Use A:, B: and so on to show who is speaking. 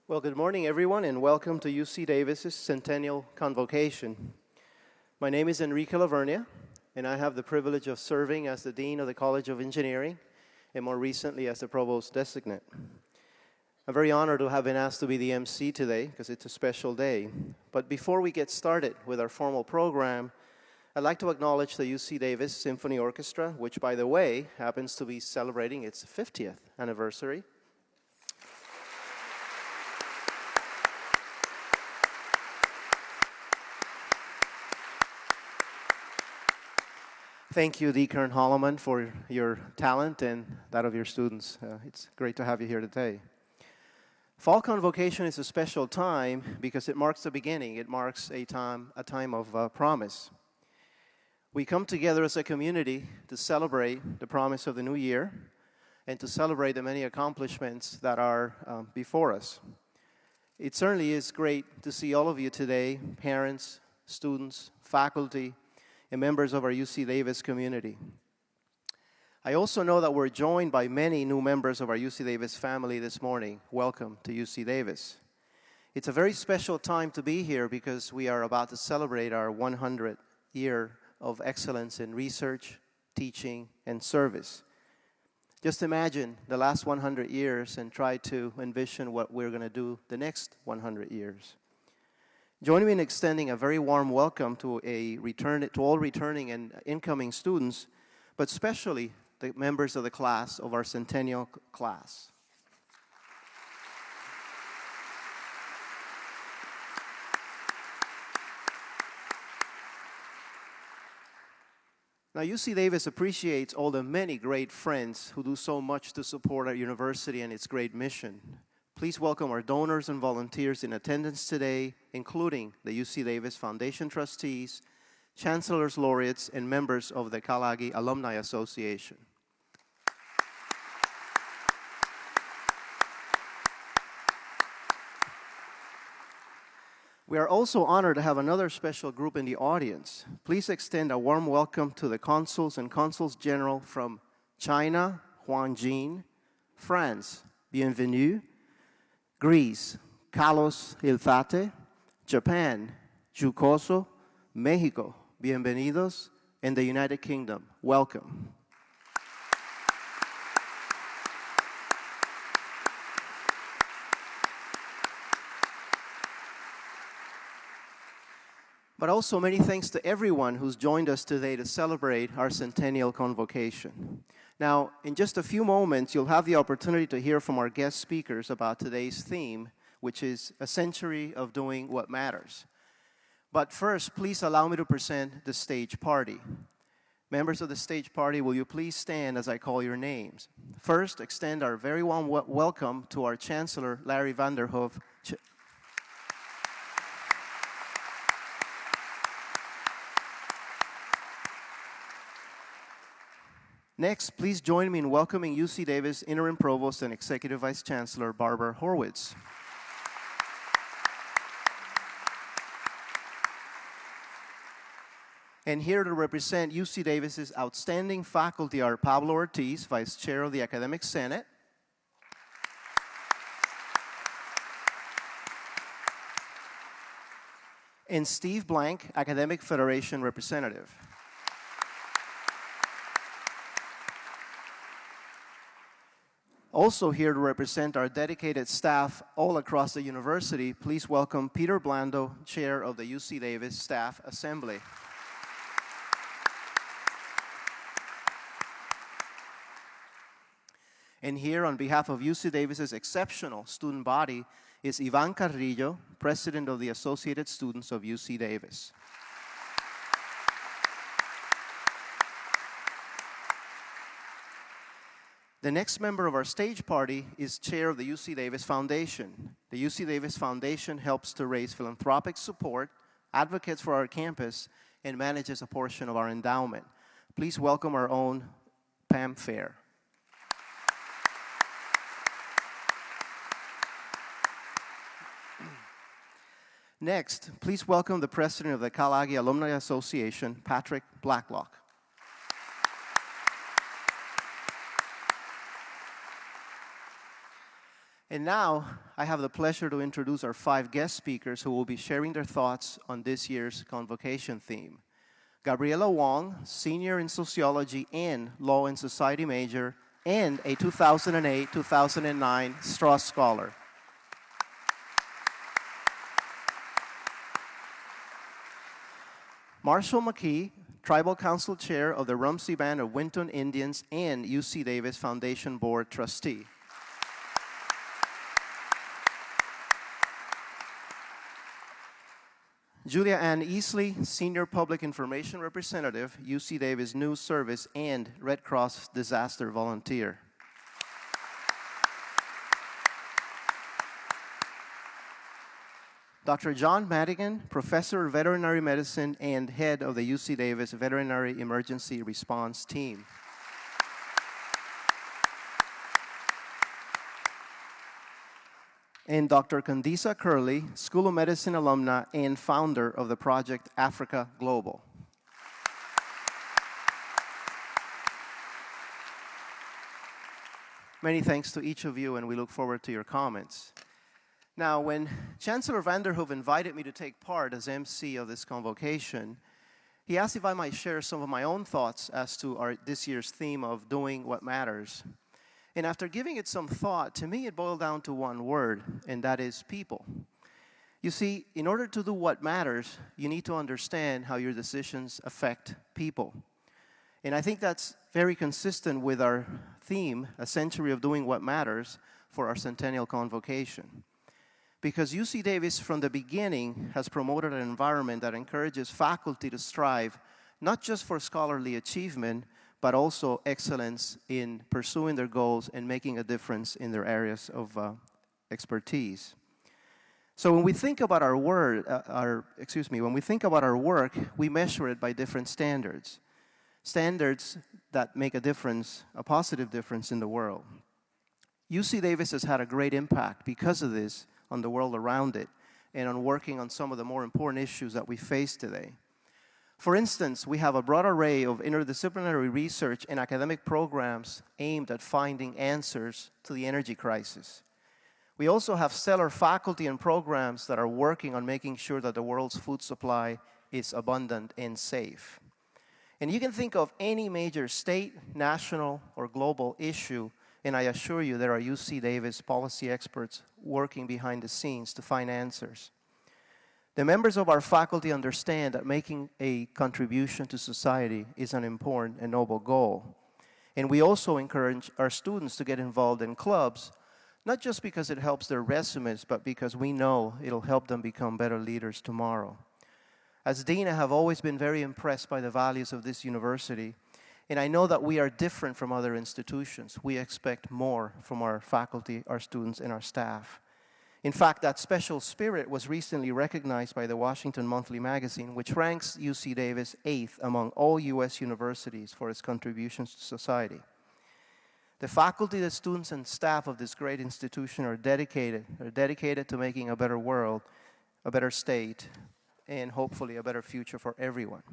A: Well, good morning, everyone, and welcome to UC Davis's Centennial Convocation. My name is Enrique Lavernia, and I have the privilege of serving as the Dean of the College of Engineering, and more recently as the provost designate. I'm very honored to have been asked to be the MC today, because it's a special day. But before we get started with our formal program, I'd like to acknowledge the UC Davis Symphony Orchestra, which, by the way, happens to be celebrating its 50th anniversary. Thank you, Deacon Holloman, for your talent and that of your students. It's great to have you here today. Fall Convocation is a special time because it marks the beginning. It marks a time of promise. We come together as a community to celebrate the promise of the new year and to celebrate the many accomplishments that are before us. It certainly is great to see all of you today, parents, students, faculty, and members of our UC Davis community. I also know that we're joined by many new members of our UC Davis family this morning. Welcome to UC Davis. It's a very special time to be here because we are about to celebrate our 100th year of excellence in research, teaching, and service. Just imagine the last 100 years and try to envision what we're going to do the next 100 years. Join me in extending a very warm welcome to all returning and incoming students, but especially the members of the class of our Centennial class. Now, UC Davis appreciates all the many great friends who do so much to support our university and its great mission. Please welcome our donors and volunteers in attendance today, including the UC Davis Foundation trustees, chancellors, laureates, and members of the Kelloggi Alumni Association. We are also honored to have another special group in the audience. Please extend a warm welcome to the consuls and consuls general from China, Huang Jin, France, bienvenue, Greece, Carlos Ilfate, Japan, Jucoso, Mexico, bienvenidos, and the United Kingdom, welcome. But also many thanks to everyone who's joined us today to celebrate our Centennial Convocation. Now, in just a few moments, you'll have the opportunity to hear from our guest speakers about today's theme, which is a century of doing what matters. But first, please allow me to present the stage party. Members of the stage party, will you please stand as I call your names? First, extend our very warm welcome to our Chancellor, Larry Vanderhoof. Next, please join me in welcoming UC Davis Interim Provost and Executive Vice Chancellor Barbara Horwitz. And here to represent UC Davis's outstanding faculty are Pablo Ortiz, Vice Chair of the Academic Senate, and Steve Blank, Academic Federation Representative. Also here to represent our dedicated staff all across the university, please welcome Peter Blando, Chair of the UC Davis Staff Assembly. And here on behalf of UC Davis's exceptional student body is Ivan Carrillo, President of the Associated Students of UC Davis. The next member of our stage party is chair of the UC Davis Foundation. The UC Davis Foundation helps to raise philanthropic support, advocates for our campus, and manages a portion of our endowment. Please welcome our own Pam Fair. Next, please welcome the president of the Kelloggi Alumni Association, Patrick Blacklock. And now, I have the pleasure to introduce our 5 guest speakers who will be sharing their thoughts on this year's convocation theme. Gabriela Wong, senior in sociology and law and society major, and a 2008-2009 Strauss Scholar. Marshall McKee, Tribal Council Chair of the Rumsey Band of Winton Indians and UC Davis Foundation Board Trustee. Julia Ann Easley, Senior Public Information Representative, UC Davis News Service and Red Cross Disaster Volunteer. Dr. John Madigan, Professor of Veterinary Medicine and Head of the UC Davis Veterinary Emergency Response Team. And Dr. Candice Curley, School of Medicine alumna and founder of the project Africa Global. Many thanks to each of you, and we look forward to your comments. Now, when Chancellor Vanderhoof invited me to take part as MC of this convocation, he asked if I might share some of my own thoughts as to this year's theme of doing what matters. And after giving it some thought, to me it boiled down to one word, and that is people. You see, in order to do what matters, you need to understand how your decisions affect people. And I think that's very consistent with our theme, A Century of Doing What Matters, for our Centennial Convocation. Because UC Davis, from the beginning, has promoted an environment that encourages faculty to strive not just for scholarly achievement, but also excellence in pursuing their goals and making a difference in their areas of expertise. So when we think about when we think about our work, we measure it by different standards. Standards that make a difference, a positive difference in the world. UC Davis has had a great impact because of this on the world around it and on working on some of the more important issues that we face today. For instance, we have a broad array of interdisciplinary research and academic programs aimed at finding answers to the energy crisis. We also have stellar faculty and programs that are working on making sure that the world's food supply is abundant and safe. And you can think of any major state, national, or global issue, and I assure you there are UC Davis policy experts working behind the scenes to find answers. The members of our faculty understand that making a contribution to society is an important and noble goal. And we also encourage our students to get involved in clubs, not just because it helps their resumes, but because we know it'll help them become better leaders tomorrow. As dean, I have always been very impressed by the values of this university, and I know that we are different from other institutions. We expect more from our faculty, our students, and our staff. In fact, that special spirit was recently recognized by the Washington Monthly Magazine, which ranks UC Davis 8th among all U.S. universities for its contributions to society. The faculty, the students, and staff of this great institution are dedicated to making a better world, a better state, and hopefully a better future for everyone.